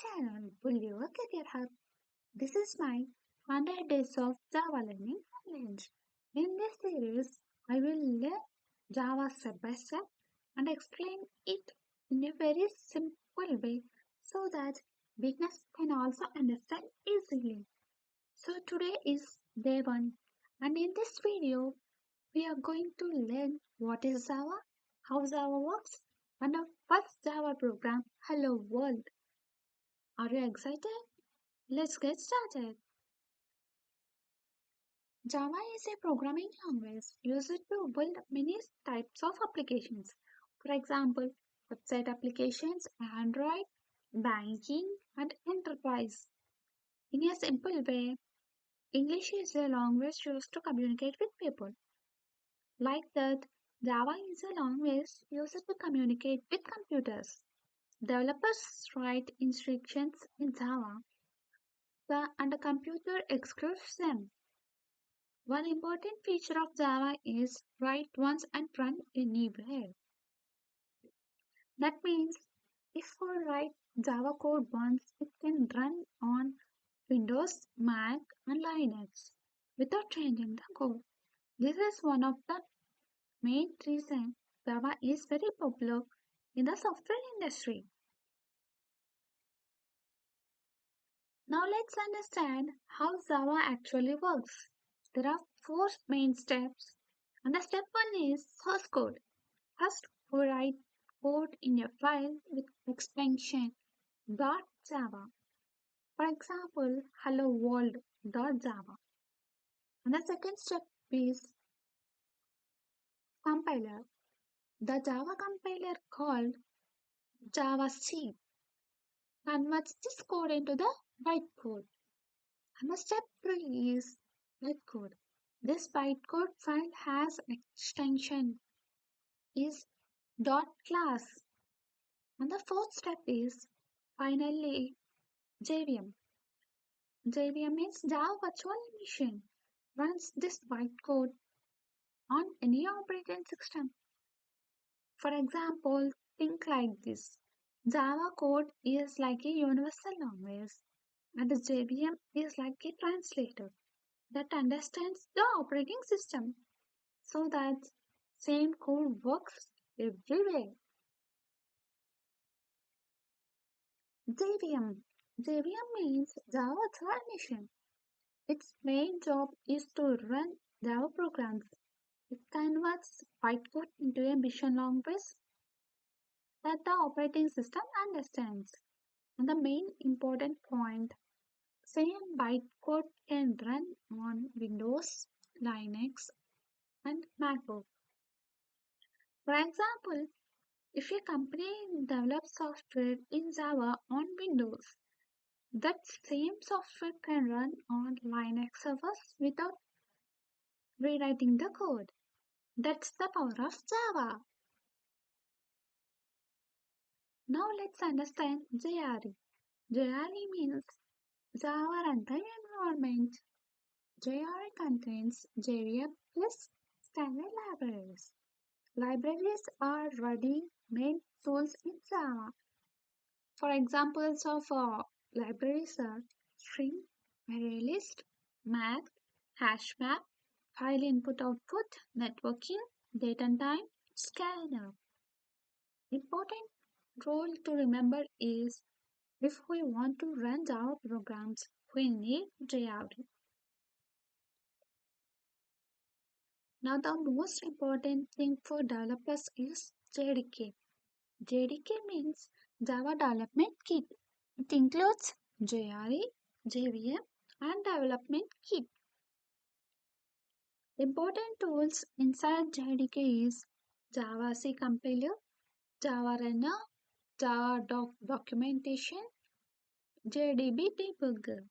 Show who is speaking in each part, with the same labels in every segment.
Speaker 1: channel, Bulliver Career Hub. This is my 100 Days of Java Learning Challenge. In this series, I will learn Java step by step and explain it in a very simple way so that beginners can also understand easily. So today is day 1 and in this video, we are going to learn what is Java, how Java works, and our first Java program, Hello World. Are you excited? Let's get started. Java is a programming language used to build many types of applications. For example, website applications, Android, banking, and enterprise. In a simple way, English is a language used to communicate with people. Like that, Java is a language used to communicate with computers. Developers write instructions in Java, and the computer executes them. One important feature of Java is write once and run anywhere. That means if we write Java code once, it can run on Windows, Mac, and Linux without changing the code. This is one of the main reasons Java is very popular in the software industry. Now let's understand how Java actually works. There are four main steps, and the step one is source code. First, we write code in a file with extension .java. For example, HelloWorld.java. And the second step is compiler. The Java compiler called JavaC converts this code into the bytecode. And the step 3 is bytecode. This bytecode file has extension is .class. And the fourth step is finally JVM. JVM means Java Virtual Machine. Runs this bytecode on any operating system. For example, think like this. Java code is like a universal language and the JVM is like a translator that understands the operating system so that same code works everywhere. JVM. JVM means Java Virtual Machine. Its main job is to run Java programs. It converts bytecode into a mission language that the operating system understands. And the main important point, same bytecode can run on Windows, Linux, and MacBook. For example, if a company develops software in Java on Windows, that same software can run on Linux servers without rewriting the code. That's the power of Java. Now let's understand JRE. JRE means Java Runtime Environment. JRE contains JVM plus standard libraries. Libraries are ready-made tools in Java. For examples of libraries are string, ArrayList, math, hashmap, file input-output, networking, date and time, scanner. Important role to remember is if we want to run Java programs, we need JRE. Now the most important thing for developers is JDK. JDK means Java Development Kit. It includes JRE, JVM and Development Kit. Important tools inside JDK is Java C compiler, Java Runner, Java documentation, JDB debugger.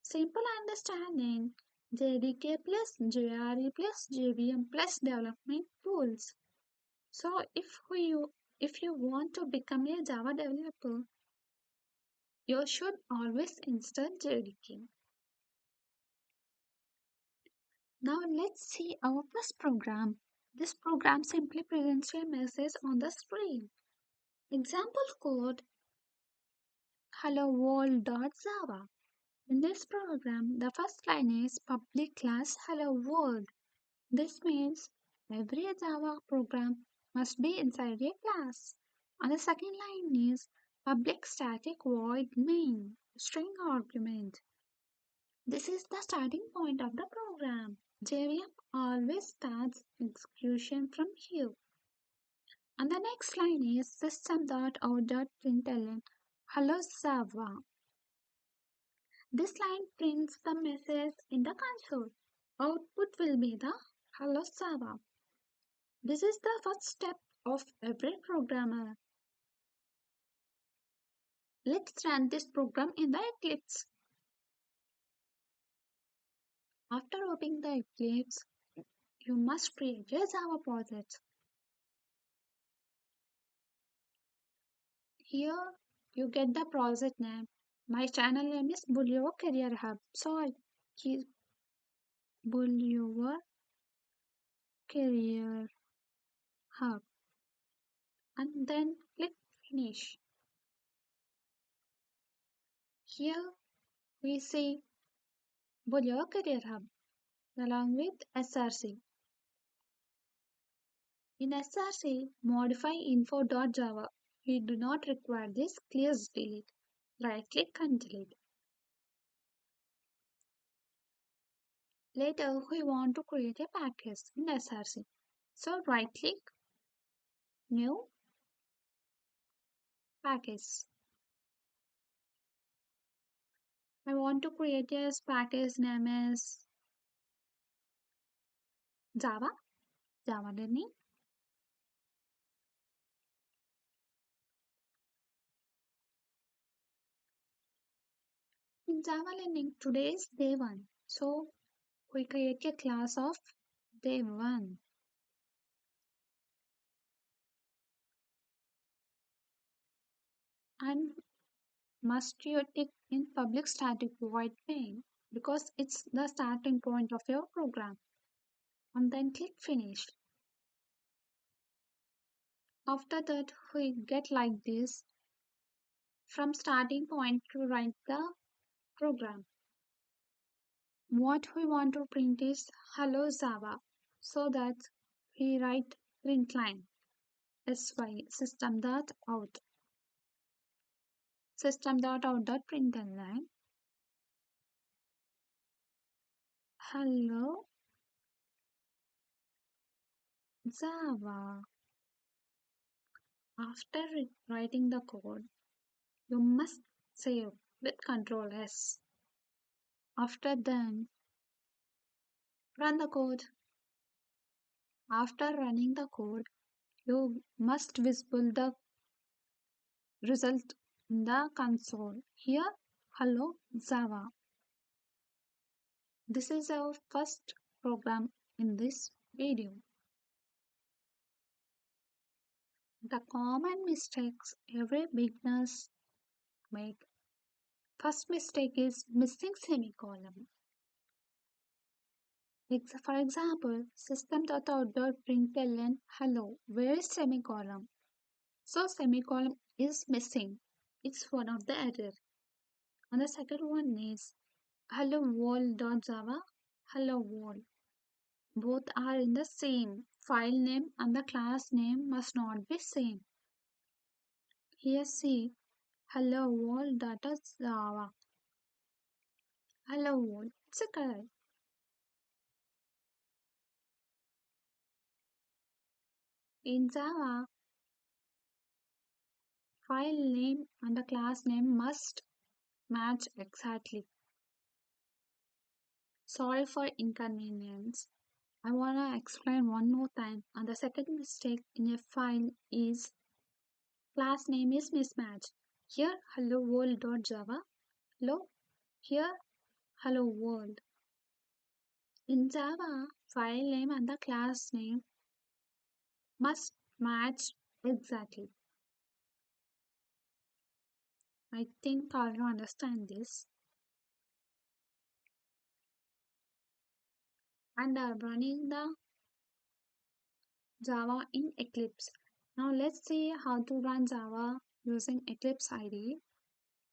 Speaker 1: Simple understanding JDK plus JRE plus JVM plus development tools. So if you want to become a Java developer, you should always install JDK. Now let's see our first program. This program simply presents a message on the screen. Example code. HelloWorld.java. In this program, the first line is public class Hello World. This means every Java program must be inside a class. And the second line is public static void main string argument. This is the starting point of the program. JVM always starts execution from here. And the next line is system.out.println hello Java. This line prints the message in the console. Output will be the hello Java. This is the first step of every programmer. Let's run this program in the Eclipse. After opening the Eclipse, you must create a Java project. Here you get the project name. My channel name is Bullion Career Hub. So I keep Bullion Career Hub and then click Finish. Here we see Bullion Career Hub along with SRC. In SRC, modify info.java. We do not require this, please delete. Right click and delete. Later, we want to create a package in SRC. So right click, new package. I want to create a package name as Java, Java learning. In Java learning, today is day 1. So we create a class of day 1. And must you tick in public static void main because it's the starting point of your program. And then click finish. After that, we get like this from starting point to write the program. What we want to print is hello Java, so that we write print line sy system.out system.out.println hello Java. After writing the code, you must save with Ctrl S. After then, run the code. After running the code, you must visible the result in the console. Here, hello Java. This is our first program in this video. The common mistakes every beginners make. First mistake is missing semicolon. For example, system.out.println hello, where is semicolon? So semicolon is missing. It's one of the error. And the second one is hello world.java, hello world. Both are in the same. File name and the class name must not be same. Here see hello world.java. Hello world. It's a correct. In Java, file name and the class name must match exactly. Sorry for inconvenience. I wanna explain one more time. And the second mistake in a file is class name is mismatched. Here hello world.java. Hello. Here hello world. In Java, file name and the class name must match exactly. I think all you understand this. And are running the Java in Eclipse. Now let's see how to run Java using Eclipse IDE.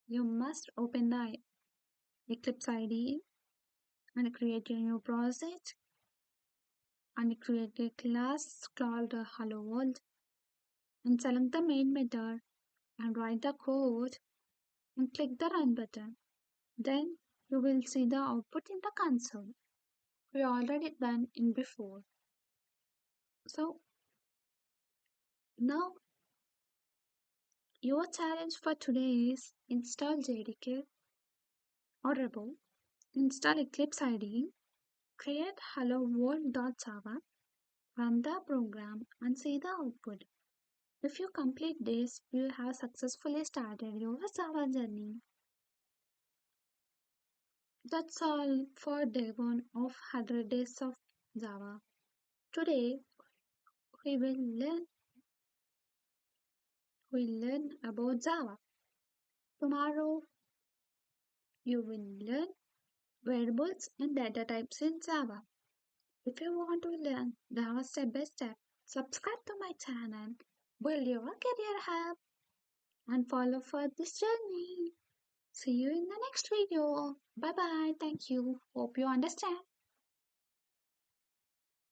Speaker 1: You must open the Eclipse IDE and create a new project and create a class called HelloWorld and select the main method and write the code and click the run button. Then you will see the output in the console. We already done in before. So now your challenge for today is install JDK or above, install Eclipse IDE, create helloworld.java, run the program and see the output. If you complete this, you have successfully started your Java journey. That's all for day 1 of 100 days of Java. Today we will learn about Java. Tomorrow you will learn variables and data types in Java. If you want to learn Java step by step, subscribe to my channel, build your career hub, and follow for this journey. See you in the next video. Bye bye. Thank you. Hope you understand.